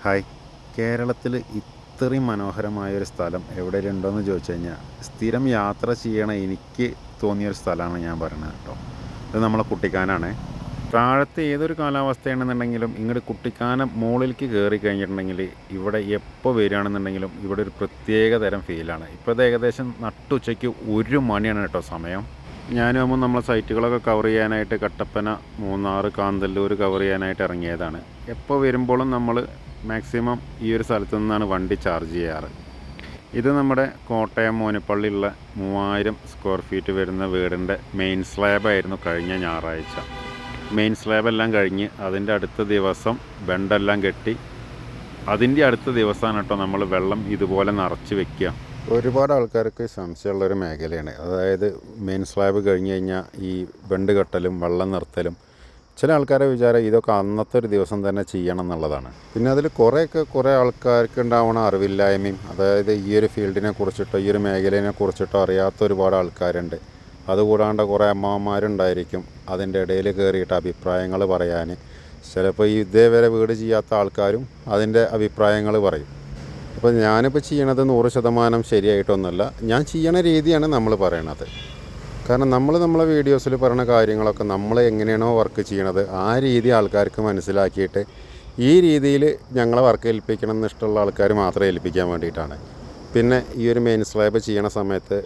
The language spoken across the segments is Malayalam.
ഹായ്. കേരളത്തിൽ ഇത്രയും മനോഹരമായൊരു സ്ഥലം എവിടെയെങ്കിലും ഉണ്ടോയെന്ന് ചോദിച്ചു കഴിഞ്ഞാൽ സ്ഥിരം യാത്ര ചെയ്യണ എനിക്ക് തോന്നിയൊരു സ്ഥലമാണ് ഞാൻ പറയുന്നത് കേട്ടോ. ഇത് നമ്മളെ കുട്ടിക്കാനാണ്. താഴത്തെ ഏതൊരു കാലാവസ്ഥയാണെന്നുണ്ടെങ്കിലും ഇങ്ങോട്ട് കുട്ടിക്കാനം മുകളിലേക്ക് കയറി കഴിഞ്ഞിട്ടുണ്ടെങ്കിൽ ഇവിടെ എപ്പോൾ വരികയാണെന്നുണ്ടെങ്കിലും ഇവിടെ ഒരു പ്രത്യേക തരം ഫീലാണ്. ഇപ്പോൾ ഇത് ഏകദേശം നട്ടുച്ചയ്ക്ക് 1 മണിയാണ് കേട്ടോ സമയം. ഞാനാകുമ്പോൾ നമ്മളെ സൈറ്റുകളൊക്കെ കവർ ചെയ്യാനായിട്ട് കട്ടപ്പന, മൂന്നാർ, കാന്തല്ലൂർ കവർ ചെയ്യാനായിട്ട് ഇറങ്ങിയതാണ്. എപ്പോൾ വരുമ്പോഴും നമ്മൾ മാക്സിമം ഈ ഒരു സ്ഥലത്തു നിന്നാണ് വണ്ടി ചാർജ് ചെയ്യാറ്. ഇത് നമ്മുടെ കോട്ടയം മോനിപ്പള്ളിയുള്ള 3000 സ്ക്വയർ ഫീറ്റ് വരുന്ന വീടിൻ്റെ മെയിൻ സ്ലാബായിരുന്നു കഴിഞ്ഞ ഞായറാഴ്ച. മെയിൻ സ്ലാബെല്ലാം കഴിഞ്ഞ് അതിൻ്റെ അടുത്ത ദിവസം ബെണ്ടെല്ലാം കെട്ടി അതിൻ്റെ അടുത്ത ദിവസമാണ് കേട്ടോ നമ്മൾ വെള്ളം ഇതുപോലെ നിറച്ച് വെക്കുക. ഒരുപാട് ആൾക്കാർക്ക് സംശയമുള്ളൊരു മേഖലയാണ്. അതായത് മെയിൻ സ്ലാബ് കഴിഞ്ഞ് കഴിഞ്ഞാൽ ഈ ബെണ്ട് കെട്ടലും വെള്ളം നിർത്തലും ചില ആൾക്കാരെ വിചാരം ഇതൊക്കെ അന്നത്തെ ഒരു ദിവസം തന്നെ ചെയ്യണം എന്നുള്ളതാണ്. പിന്നെ അതിൽ കുറേ ആൾക്കാർക്ക് ഉണ്ടാവുന്ന അറിവില്ലായ്മയും, അതായത് ഈ ഒരു ഫീൽഡിനെ കുറിച്ചിട്ടോ ഈ ഒരു മേഖലയെ കുറിച്ചിട്ടോ അറിയാത്ത ഒരുപാട് ആൾക്കാരുണ്ട്. അതുകൂടാണ്ട് കുറേ അമ്മമാരുണ്ടായിരിക്കും അതിൻ്റെ ഇടയിൽ കയറിയിട്ട് അഭിപ്രായങ്ങൾ പറയാൻ. ചിലപ്പോൾ ഇതേവരെ വീട് ചെയ്യാത്ത ആൾക്കാരും അതിൻ്റെ അഭിപ്രായങ്ങൾ പറയും. അപ്പോൾ ഞാനിപ്പോൾ ചെയ്യണത് 100% ശരിയായിട്ടൊന്നുമല്ല. ഞാൻ ചെയ്യണ രീതിയാണ് നമ്മൾ പറയണത്. കാരണം നമ്മളെ വീഡിയോസിൽ പറയുന്ന കാര്യങ്ങളൊക്കെ നമ്മൾ എങ്ങനെയാണോ വർക്ക് ചെയ്യണത് ആ രീതി ആൾക്കാർക്ക് മനസ്സിലാക്കിയിട്ട് ഈ രീതിയിൽ ഞങ്ങളെ വർക്ക് ഏൽപ്പിക്കണം എന്നിഷ്ടമുള്ള ആൾക്കാർ മാത്രമേ ഏൽപ്പിക്കാൻ വേണ്ടിയിട്ടാണ്. പിന്നെ ഈ ഒരു മെയിൻ സ്ലാബ് ചെയ്യണ സമയത്ത്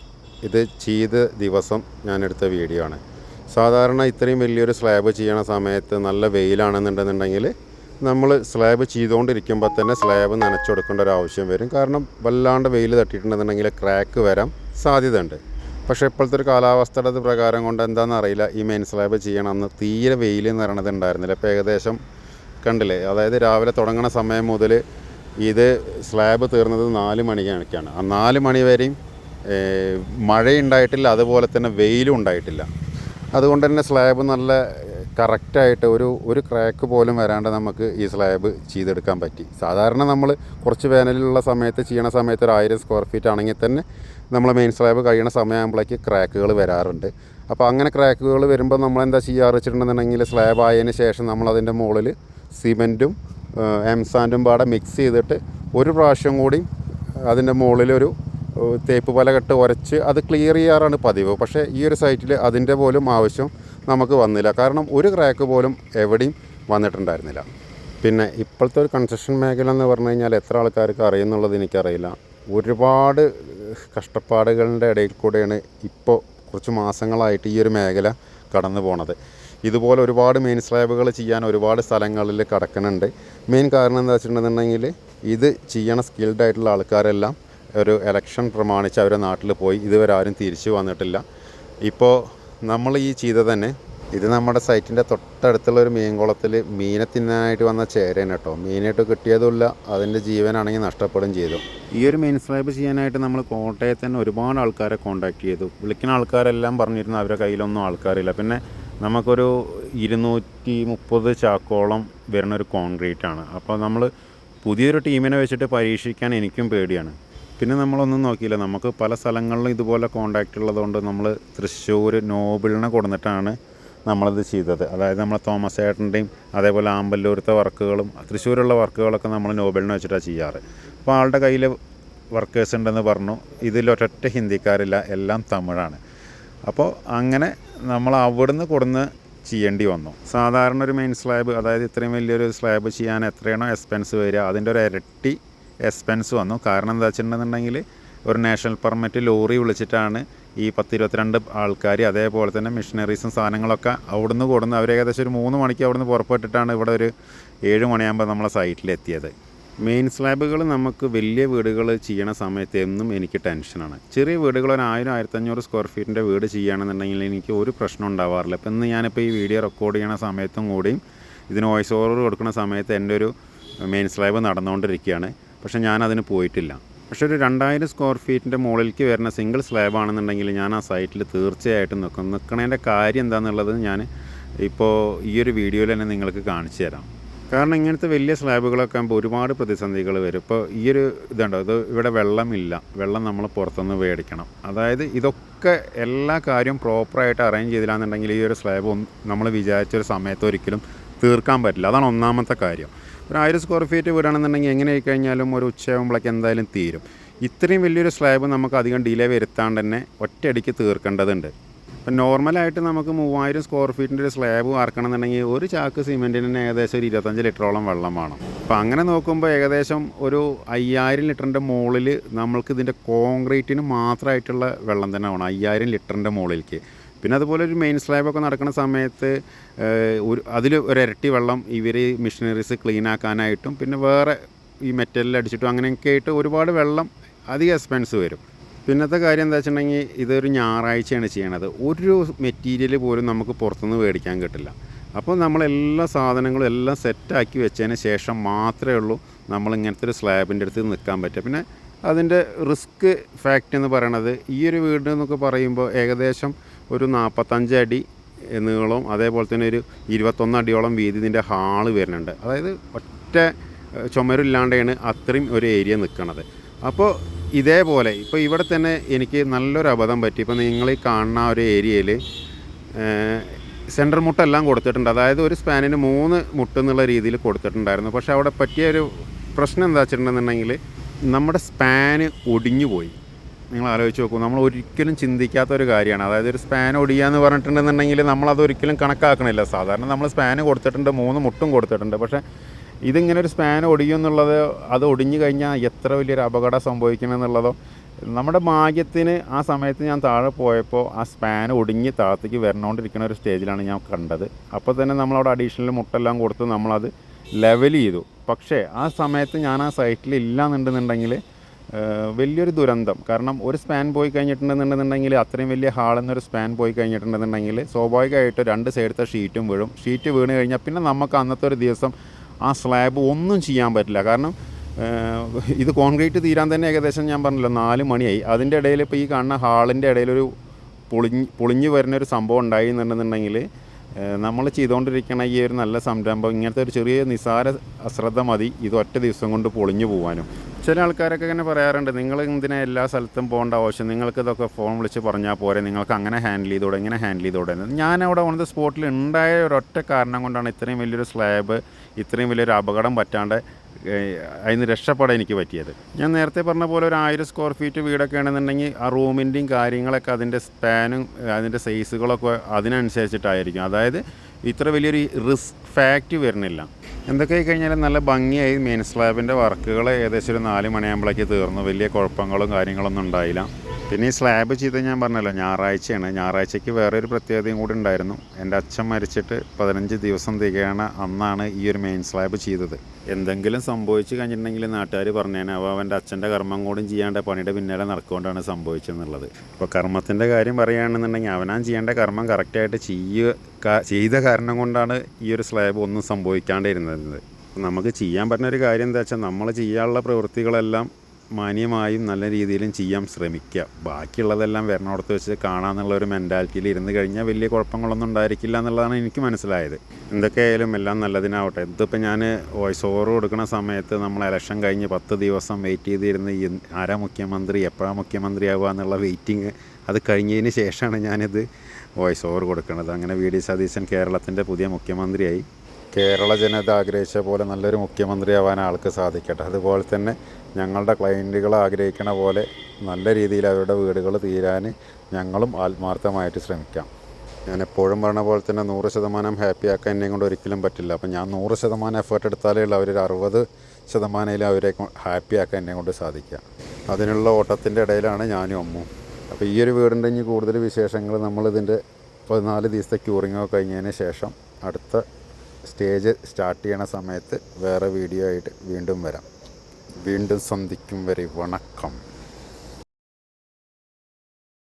ഇത് ചെയ്ത ദിവസം ഞാനെടുത്ത വീഡിയോ ആണ്. സാധാരണ ഇത്രയും വലിയൊരു സ്ലാബ് ചെയ്യണ സമയത്ത് നല്ല വെയിലാണെന്നുണ്ടെന്നുണ്ടെങ്കിൽ നമ്മൾ സ്ലാബ് ചെയ്തുകൊണ്ടിരിക്കുമ്പോൾ തന്നെ സ്ലാബ് നനച്ചു കൊടുക്കേണ്ട ഒരു ആവശ്യം വരും. കാരണം വല്ലാണ്ട് വെയിൽ തട്ടിയിട്ടുണ്ടെന്നുണ്ടെങ്കിൽ ക്രാക്ക് വരാൻ സാധ്യതയുണ്ട്. പക്ഷേ ഇപ്പോഴത്തെ ഒരു കാലാവസ്ഥയുടെ പ്രകാരം കൊണ്ട് എന്താണെന്ന് അറിയില്ല, ഈ മെയിൻ സ്ലാബ് ചെയ്യണമെന്ന് തീരെ വെയിൽ എന്ന് പറയണത് ഉണ്ടായിരുന്നില്ല. ഇപ്പോൾ ഏകദേശം കണ്ടില്ലേ, അതായത് രാവിലെ തുടങ്ങുന്ന സമയം മുതൽ ഇത് സ്ലാബ് തീർന്നത് 4 മണിക്കാണ്. ആ 4 മണി വരെയും മഴയുണ്ടായിട്ടില്ല, അതുപോലെ തന്നെ വെയിലും ഉണ്ടായിട്ടില്ല. അതുകൊണ്ട് തന്നെ സ്ലാബ് നല്ല കറക്റ്റായിട്ട് ഒരു ക്രാക്ക് പോലും വരാണ്ട് നമുക്ക് ഈ സ്ലാബ് ചെയ്തെടുക്കാൻ പറ്റി. സാധാരണ നമ്മൾ കുറച്ച് വേനലുള്ള സമയത്ത് ചെയ്യണ സമയത്ത് ഒരു 1000 സ്ക്വയർ ഫീറ്റ് ആണെങ്കിൽ തന്നെ നമ്മൾ മെയിൻ സ്ലാബ് കഴിയണ സമയമാകുമ്പോഴേക്ക് ക്രാക്കുകൾ വരാറുണ്ട്. അപ്പോൾ അങ്ങനെ ക്രാക്കുകൾ വരുമ്പോൾ നമ്മളെന്താ ചെയ്യാറ് വെച്ചിട്ടുണ്ടെന്നുണ്ടെങ്കിൽ സ്ലാബ് ആയതിന് ശേഷം നമ്മളതിൻ്റെ മുകളിൽ സിമെൻറ്റും എംസാൻഡും പാടെ മിക്സ് ചെയ്തിട്ട് ഒരു പ്രാവശ്യം കൂടി അതിൻ്റെ മുകളിലൊരു തേപ്പ് പലകെട്ട് ഉരച്ച് അത് ക്ലിയർ ചെയ്യാറാണ് പതിവ്. പക്ഷേ ഈ ഒരു സൈറ്റിൽ അതിൻ്റെ പോലും ആവശ്യം നമുക്ക് വന്നില്ല. കാരണം ഒരു ക്രാക്ക് പോലും എവിടെയും വന്നിട്ടുണ്ടായിരുന്നില്ല. പിന്നെ ഇപ്പോഴത്തെ ഒരു കൺസ്ട്രക്ഷൻ മേഖല എന്ന് പറഞ്ഞു കഴിഞ്ഞാൽ എത്ര ആൾക്കാർക്ക് അറിയുന്നുള്ളത് എനിക്കറിയില്ല. ഒരുപാട് കഷ്ടപ്പാടുകളുടെ ഇടയിൽ കൂടെയാണ് ഇപ്പോൾ കുറച്ച് മാസങ്ങളായിട്ട് ഈ ഒരു മേഖല കടന്നു പോണത്. ഇതുപോലെ ഒരുപാട് മെയിൻ സ്ലാബുകൾ ചെയ്യാൻ ഒരുപാട് സ്ഥലങ്ങളിൽ കിടക്കുന്നുണ്ട്. മെയിൻ കാരണം എന്താ വെച്ചിട്ടുണ്ടെന്നുണ്ടെങ്കിൽ ഇത് ചെയ്യണ സ്കിൽഡായിട്ടുള്ള ആൾക്കാരെല്ലാം ഒരു ഇലക്ഷൻ പ്രമാണിച്ച് അവരുടെ നാട്ടിൽ പോയി ഇതുവരെ ആരും തിരിച്ചു വന്നിട്ടില്ല. ഇപ്പോൾ നമ്മൾ ഈ ചെയ്ത തന്നെ ഇത് നമ്മുടെ സൈറ്റിൻ്റെ തൊട്ടടുത്തുള്ള ഒരു മീൻകുളത്തിൽ മീനെ തിന്നാനായിട്ട് വന്ന ചേരയാണ് കേട്ടോ. മീനായിട്ട് കിട്ടിയതുമില്ല, അതിൻ്റെ ജീവനാണെങ്കിൽ നഷ്ടപ്പെടുകയും ചെയ്തു. ഈ ഒരു മെയിൻ സ്ലാബ് ചെയ്യാനായിട്ട് നമ്മൾ കോട്ടയത്ത് തന്നെ ഒരുപാട് ആൾക്കാരെ കോൺടാക്ട് ചെയ്തു. വിളിക്കുന്ന ആൾക്കാരെല്ലാം പറഞ്ഞിരുന്നു അവരുടെ കയ്യിലൊന്നും ആൾക്കാരില്ല. പിന്നെ നമുക്കൊരു 230 ചാക്കോളം വരുന്ന ഒരു കോൺക്രീറ്റാണ്. അപ്പോൾ നമ്മൾ പുതിയൊരു ടീമിനെ വെച്ചിട്ട് പരീക്ഷിക്കാൻ എനിക്കും പേടിയാണ്. പിന്നെ നമ്മളൊന്നും നോക്കിയില്ല, നമുക്ക് പല സ്ഥലങ്ങളിലും ഇതുപോലെ കോൺടാക്റ്റ് ഉള്ളതുകൊണ്ട് നമ്മൾ തൃശ്ശൂർ നോബിളിനെ കൊടുത്തിട്ടാണ് നമ്മളത് ചെയ്തത്. അതായത് നമ്മളെ തോമസ് ഏട്ടൻ്റെയും അതേപോലെ ആമ്പല്ലൂരത്തെ വർക്കുകളും തൃശ്ശൂരുള്ള വർക്കുകളൊക്കെ നമ്മൾ നോബിളിനെ വെച്ചിട്ടാണ് ചെയ്യാറ്. അപ്പോൾ ആളുടെ കയ്യിൽ വർക്കേഴ്സ് ഉണ്ടെന്ന് പറഞ്ഞു. ഇതിലൊരൊറ്റ ഹിന്ദിക്കാരില്ല, എല്ലാം തമിഴാണ്. അപ്പോൾ അങ്ങനെ നമ്മൾ അവിടുന്ന് കൊടുന്ന് ചെയ്യേണ്ടി വന്നു. സാധാരണ ഒരു മെയിൻ സ്ലാബ്, അതായത് ഇത്രയും വലിയൊരു സ്ലാബ് ചെയ്യാൻ എത്രയാണോ എക്സ്പെൻസ് വരിക അതിൻ്റെ ഒരു ഇരട്ടി എക്സ്പെൻസ് വന്നു. കാരണം എന്താ വെച്ചിട്ടുണ്ടെന്നുണ്ടെങ്കിൽ ഒരു നാഷണൽ പെർമിറ്റ് ലോറി വിളിച്ചിട്ടാണ് ഈ 10-22 ആൾക്കാർ, അതേപോലെ തന്നെ മിഷനറീസും സാധനങ്ങളൊക്കെ അവിടുന്ന് കൊടുന്ന് അവർ ഏകദേശം ഒരു 3 മണിക്ക് അവിടുന്ന് പുറപ്പെട്ടിട്ടാണ് ഇവിടെ ഒരു 7 മണിയാകുമ്പോൾ നമ്മളെ സൈറ്റിലെത്തിയത്. മെയിൻ സ്ലാബുകൾ നമുക്ക് വലിയ വീടുകൾ ചെയ്യണ സമയത്ത് എന്നും എനിക്ക് ടെൻഷനാണ്. ചെറിയ വീടുകൾ ഒരു 1000-1500 സ്ക്വയർ ഫീറ്റിൻ്റെ വീട് ചെയ്യുകയാണെന്നുണ്ടെങ്കിൽ എനിക്ക് ഒരു പ്രശ്നം ഉണ്ടാവാറില്ല. ഇപ്പം ഇന്ന് ഞാനിപ്പോൾ ഈ വീഡിയോ റെക്കോർഡ് ചെയ്യണ സമയത്തും കൂടിയും ഇതിന് വോയിസ് ഓവർ കൊടുക്കുന്ന സമയത്ത് എൻ്റെ ഒരു മെയിൻ സ്ലാബ് നടന്നുകൊണ്ടിരിക്കുകയാണ്. പക്ഷേ ഞാനതിന് പോയിട്ടില്ല. പക്ഷേ ഒരു 2000 സ്ക്വയർ ഫീറ്റിൻ്റെ മുകളിലേക്ക് വരുന്ന സിംഗിൾ സ്ലാബ് ആണെന്നുണ്ടെങ്കിൽ ഞാൻ ആ സൈറ്റിൽ തീർച്ചയായിട്ടും നിൽക്കണതിൻ്റെ കാര്യം എന്താണെന്നുള്ളത് ഞാൻ ഇപ്പോൾ ഈ ഒരു വീഡിയോയിൽ തന്നെ നിങ്ങൾക്ക് കാണിച്ചു തരാം. കാരണം ഇങ്ങനത്തെ വലിയ സ്ലാബുകളൊക്കെ ആകുമ്പോൾ ഒരുപാട് പ്രതിസന്ധികൾ വരും. ഇപ്പോൾ ഈ ഒരു ഇതുണ്ടോ, ഇത് ഇവിടെ വെള്ളമില്ല, വെള്ളം നമ്മൾ പുറത്തുനിന്ന് മേടിക്കണം. അതായത് ഇതൊക്കെ എല്ലാ കാര്യവും പ്രോപ്പറായിട്ട് അറേഞ്ച് ചെയ്തില്ലാന്നുണ്ടെങ്കിൽ ഈ ഒരു സ്ലാബ് നമ്മൾ വിചാരിച്ചൊരു സമയത്ത് ഒരിക്കലും തീർക്കാൻ പറ്റില്ല. അതാണ് ഒന്നാമത്തെ കാര്യം. ഒരു 1000 സ്ക്വയർ ഫീറ്റ് വീടാണെന്നുണ്ടെങ്കിൽ എങ്ങനെ ആയിക്കഴിഞ്ഞാലും ഒരു ഉച്ചയാകുമ്പോഴേക്ക് എന്തായാലും തീരും. ഇത്രയും വലിയൊരു സ്ലാബ് നമുക്ക് അധികം ഡിലേ വരുത്താണ്ട് തന്നെ ഒറ്റയടിക്ക് തീർക്കേണ്ടതുണ്ട്. ഇപ്പം നോർമലായിട്ട് നമുക്ക് 3000 സ്ക്വയർ ഫീറ്റിൻ്റെ ഒരു സ്ലാബ് വാർക്കണമെന്നുണ്ടെങ്കിൽ ഒരു ചാക്ക് സിമെൻറ്റിന് തന്നെ ഏകദേശം ഒരു 25 ലിറ്ററോളം വെള്ളം വേണം. അപ്പോൾ അങ്ങനെ നോക്കുമ്പോൾ ഏകദേശം ഒരു 5000 ലിറ്ററിൻ്റെ മുകളിൽ നമ്മൾക്ക് ഇതിൻ്റെ കോൺക്രീറ്റിന് മാത്രമായിട്ടുള്ള വെള്ളം തന്നെ വേണം, 5000 ലിറ്ററിൻ്റെ മുകളിലേക്ക്. പിന്നെ അതുപോലെ ഒരു മെയിൻ സ്ലാബൊക്കെ നടക്കുന്ന സമയത്ത് അതിൽ ഒരു ഇരട്ടി വെള്ളം ഇവർ മെഷീനറീസ് ക്ലീൻ ആക്കാനായിട്ടും പിന്നെ വേറെ ഈ മെറ്റലിൽ അടിച്ചിട്ടും അങ്ങനെയൊക്കെ ആയിട്ട് ഒരുപാട് വെള്ളം അധികം എക്സ്പെൻസ് വരും. പിന്നത്തെ കാര്യം എന്താ വെച്ചിട്ടുണ്ടെങ്കിൽ ഇതൊരു ഞായറാഴ്ചയാണ് ചെയ്യണത്. ഒരു മെറ്റീരിയൽ പോലും നമുക്ക് പുറത്തുനിന്ന് മേടിക്കാൻ കിട്ടില്ല. അപ്പോൾ നമ്മളെല്ലാ സാധനങ്ങളും എല്ലാം സെറ്റാക്കി വെച്ചതിന് ശേഷം മാത്രമേ ഉള്ളൂ നമ്മൾ ഇങ്ങനത്തെ ഒരു സ്ലാബിൻ്റെ അടുത്ത് നിൽക്കാൻ പറ്റുക. പിന്നെ അതിൻ്റെ റിസ്ക് ഫാക്റ്റ് എന്ന് പറയണത് ഈ ഒരു വീട് എന്നൊക്കെ പറയുമ്പോൾ ഏകദേശം ഒരു 45 അടി നീളവും അതേപോലെ തന്നെ ഒരു 21 അടിയോളം വീതി ഇതിൻ്റെ ഹാള് വരുന്നുണ്ട്. അതായത് ഒറ്റ ചുമരില്ലാണ്ടാണ് അത്രയും ഒരു ഏരിയ നിൽക്കുന്നത്. അപ്പോൾ ഇതേപോലെ ഇപ്പോൾ ഇവിടെ തന്നെ എനിക്ക് നല്ലൊരു അബദ്ധം പറ്റി. ഇപ്പോൾ നിങ്ങൾ ഈ കാണുന്ന ഒരു ഏരിയയിൽ സെൻട്രൽ മുട്ടെല്ലാം കൊടുത്തിട്ടുണ്ട്. അതായത് ഒരു സ്പാനിന് 3 മുട്ട് എന്നുള്ള രീതിയിൽ കൊടുത്തിട്ടുണ്ടായിരുന്നു. പക്ഷേ അവിടെ പറ്റിയൊരു പ്രശ്നം എന്താ വെച്ചിട്ടുണ്ടെന്നുണ്ടെങ്കിൽ നമ്മുടെ സ്പാന് ഒടിഞ്ഞു പോയി. നിങ്ങൾ ആലോചിച്ച് നോക്കൂ, നമ്മൾ ഒരിക്കലും ചിന്തിക്കാത്ത ഒരു കാര്യമാണ്. അതായത് ഒരു സ്പാൻ ഒടിയാന്ന് പറഞ്ഞിട്ടുണ്ടെന്നുണ്ടെങ്കിൽ നമ്മളത് ഒരിക്കലും കണക്കാക്കണില്ല. സാധാരണ നമ്മൾ സ്പാന് കൊടുത്തിട്ടുണ്ട്, 3 മുട്ടും കൊടുത്തിട്ടുണ്ട്. പക്ഷേ ഇതിങ്ങനെ ഒരു സ്പാൻ ഒടിയും എന്നുള്ളത്, അത് ഒടിഞ്ഞു കഴിഞ്ഞാൽ എത്ര വലിയൊരു അപകടം സംഭവിക്കണമെന്നുള്ളതോ നമ്മുടെ ഭാഗ്യത്തിന് ആ സമയത്ത് ഞാൻ താഴെ പോയപ്പോൾ ആ സ്പാൻ ഒടിഞ്ഞ് താഴത്തേക്ക് വരണോണ്ടിരിക്കുന്ന ഒരു സ്റ്റേജിലാണ് ഞാൻ കണ്ടത്. അപ്പോൾ തന്നെ നമ്മളവിടെ അഡീഷണൽ മുട്ടെല്ലാം കൊടുത്ത് നമ്മളത് ലെവൽ ചെയ്തു. പക്ഷേ ആ സമയത്ത് ഞാൻ ആ സൈറ്റിൽ ഇല്ലാന്നുണ്ടെന്നുണ്ടെങ്കിൽ വലിയൊരു ദുരന്തം. കാരണം ഒരു സ്പാൻ പോയി കഴിഞ്ഞിട്ടുണ്ടെന്നുണ്ടെന്നുണ്ടെങ്കിൽ അത്രയും വലിയ ഹാളെന്നൊരു സ്പാൻ പോയി കഴിഞ്ഞിട്ടുണ്ടെന്നുണ്ടെങ്കിൽ സ്വാഭാവികമായിട്ട് 2 സൈഡത്തെ ഷീറ്റും വീഴും. ഷീറ്റ് വീണ് കഴിഞ്ഞാൽ പിന്നെ നമുക്ക് അന്നത്തെ ഒരു ദിവസം ആ സ്ലാബ് ഒന്നും ചെയ്യാൻ പറ്റില്ല. കാരണം ഇത് കോൺക്രീറ്റ് തീരാൻ തന്നെ ഏകദേശം ഞാൻ പറഞ്ഞല്ലോ 4 മണിയായി. അതിൻ്റെ ഇടയിൽ ഇപ്പോൾ ഈ കാണുന്ന ഹാളിൻ്റെ ഇടയിലൊരു പൊളിഞ്ഞ് വരുന്നൊരു സംഭവം ഉണ്ടായി എന്നുണ്ടെന്നുണ്ടെങ്കിൽ നമ്മൾ ചെയ്തുകൊണ്ടിരിക്കുന്ന ഈ ഒരു നല്ല സംരംഭം ഇങ്ങനത്തെ ഒരു ചെറിയ നിസ്സാര അശ്രദ്ധ മതി ഇത് ഒറ്റ ദിവസം കൊണ്ട് പൊളിഞ്ഞു പോകാനും. ചില ആൾക്കാരൊക്കെ ഇങ്ങനെ പറയാറുണ്ട്, നിങ്ങൾ എന്തിനാ എല്ലാ സ്ഥലത്തും പോകേണ്ട ആവശ്യം, നിങ്ങൾക്ക് ഇതൊക്കെ ഫോൺ വിളിച്ച് പറഞ്ഞാൽ പോരെ, നിങ്ങൾക്ക് അങ്ങനെ ഹാൻഡിൽ ചെയ്തോടെ ഇങ്ങനെ ഹാൻഡിൽ ചെയ്തോടെ. ഞാനവിടെ ഓൺ ദ സ്പോട്ടിൽ ഉണ്ടായ ഒരൊറ്റ കാരണം കൊണ്ടാണ് ഇത്രയും വലിയൊരു സ്ലാബ് ഇത്രയും വലിയൊരു അപകടം പറ്റാണ്ട് അതിന് രക്ഷപ്പെടാൻ എനിക്ക് പറ്റിയത്. ഞാൻ നേരത്തെ പറഞ്ഞ പോലെ ഒരു 1000 സ്ക്വയർ ഫീറ്റ് വീടൊക്കെ ആണെന്നുണ്ടെങ്കിൽ ആ റൂമിൻ്റെയും കാര്യങ്ങളൊക്കെ അതിൻ്റെ സ്പാനും അതിൻ്റെ സൈസുകളൊക്കെ അതിനനുസരിച്ചിട്ടായിരിക്കും. അതായത് ഇത്ര വലിയൊരു റിസ്ക് ഫാക്റ്റ് വരുന്നില്ല. എന്തൊക്കെ കഴിഞ്ഞാലും നല്ല ഭംഗിയായി മെയിൻ സ്ലാബിൻ്റെ വർക്കുകൾ ഏകദേശം ഒരു 4 മണിയാകുമ്പോഴേക്ക് തീർന്നു. വലിയ കുഴപ്പങ്ങളും കാര്യങ്ങളൊന്നും ഉണ്ടായില്ല. പിന്നെ ഈ സ്ലാബ് ചെയ്ത് ഞാൻ പറഞ്ഞല്ലോ ഞായറാഴ്ചയാണ്. ഞായറാഴ്ചയ്ക്ക് വേറൊരു പ്രത്യേകതയും കൂടി ഉണ്ടായിരുന്നു. എൻ്റെ അച്ഛൻ മരിച്ചിട്ട് 15 ദിവസം തികയണ അന്നാണ് ഈ ഒരു മെയിൻ സ്ലാബ് ചെയ്തത്. എന്തെങ്കിലും സംഭവിച്ചു കഴിഞ്ഞിട്ടുണ്ടെങ്കിൽ നാട്ടുകാർ പറഞ്ഞേനെ അവൻ്റെ അച്ഛൻ്റെ കർമ്മം കൂടി ചെയ്യാണ്ട് പണിയുടെ പിന്നാലെ നടക്കൊണ്ടാണ് സംഭവിച്ചെന്നുള്ളത്. അപ്പോൾ കർമ്മത്തിൻ്റെ കാര്യം പറയുകയാണെന്നുണ്ടെങ്കിൽ അവനാൻ ചെയ്യേണ്ട കർമ്മം കറക്റ്റായിട്ട് ചെയ്ത കാരണം കൊണ്ടാണ് ഈ ഒരു സ്ലാബ് ഒന്നും സംഭവിക്കാണ്ടിരുന്നത്. നമുക്ക് ചെയ്യാൻ പറ്റുന്ന ഒരു കാര്യം എന്താ വെച്ചാൽ നമ്മൾ ചെയ്യാനുള്ള പ്രവൃത്തികളെല്ലാം മാന്യമായും നല്ല രീതിയിലും ചെയ്യാൻ ശ്രമിക്കുക. ബാക്കിയുള്ളതെല്ലാം വരണോടത്ത് വെച്ച് കാണാമെന്നുള്ള ഒരു മെൻറ്റാലിറ്റിയിൽ ഇരുന്ന് കഴിഞ്ഞാൽ വലിയ കുഴപ്പങ്ങളൊന്നും ഉണ്ടായിരിക്കില്ല എന്നുള്ളതാണ് എനിക്ക് മനസ്സിലായത്. എന്തൊക്കെയായാലും എല്ലാം നല്ലതിനാവട്ടെ. ഇതിപ്പോൾ ഞാൻ വോയിസ് ഓവർ കൊടുക്കുന്ന സമയത്ത് നമ്മൾ ഇലക്ഷൻ കഴിഞ്ഞ് 10 ദിവസം വെയിറ്റ് ചെയ്തിരുന്ന് ആരാ മുഖ്യമന്ത്രി എപ്പോഴാണ് മുഖ്യമന്ത്രിയാവുക എന്നുള്ള വെയിറ്റിംഗ് അത് കഴിഞ്ഞതിന് ശേഷമാണ് ഞാനിത് വോയിസ് ഓവർ കൊടുക്കുന്നത്. അങ്ങനെ വി ഡി സതീശൻ കേരളത്തിൻ്റെ പുതിയ മുഖ്യമന്ത്രിയായി. കേരള ജനത ആഗ്രഹിച്ച പോലെ നല്ലൊരു മുഖ്യമന്ത്രിയാവാൻ ആൾക്ക് സാധിക്കട്ടെ. അതുപോലെ തന്നെ ഞങ്ങളുടെ ക്ലയൻറ്റുകൾ ആഗ്രഹിക്കണ പോലെ നല്ല രീതിയിൽ അവരുടെ വീടുകൾ തീരാൻ ഞങ്ങളും ആത്മാർത്ഥമായിട്ട് ശ്രമിക്കാം. ഞാൻ എപ്പോഴും പറഞ്ഞ പോലെ തന്നെ 100% ഹാപ്പി ആക്കാൻ എന്നെ കൊണ്ട് ഒരിക്കലും പറ്റില്ല. അപ്പം ഞാൻ 100% എഫേർട്ട് എടുത്താലേ ഉള്ളൂ അവരൊരു 60% അവരെ ഹാപ്പി ആക്കാൻ എന്നെ കൊണ്ട് സാധിക്കുക. അതിനുള്ള ഓട്ടത്തിൻ്റെ ഇടയിലാണ് ഞാനും അമ്മും. അപ്പോൾ ഈ ഒരു വീടിൻ്റെ ഇനി കൂടുതൽ വിശേഷങ്ങൾ നമ്മളിതിൻ്റെ 14 ദിവസത്തെ ക്യൂറിങ്ങൊക്കെ കഴിഞ്ഞതിന് ശേഷം അടുത്ത സ്റ്റേജ് സ്റ്റാർട്ട് ചെയ്യണ സമയത്ത് വേറെ വീഡിയോ ആയിട്ട് വീണ്ടും വരാം. വീണ്ടും സന്ധിക്കും വരെ വണക്കം.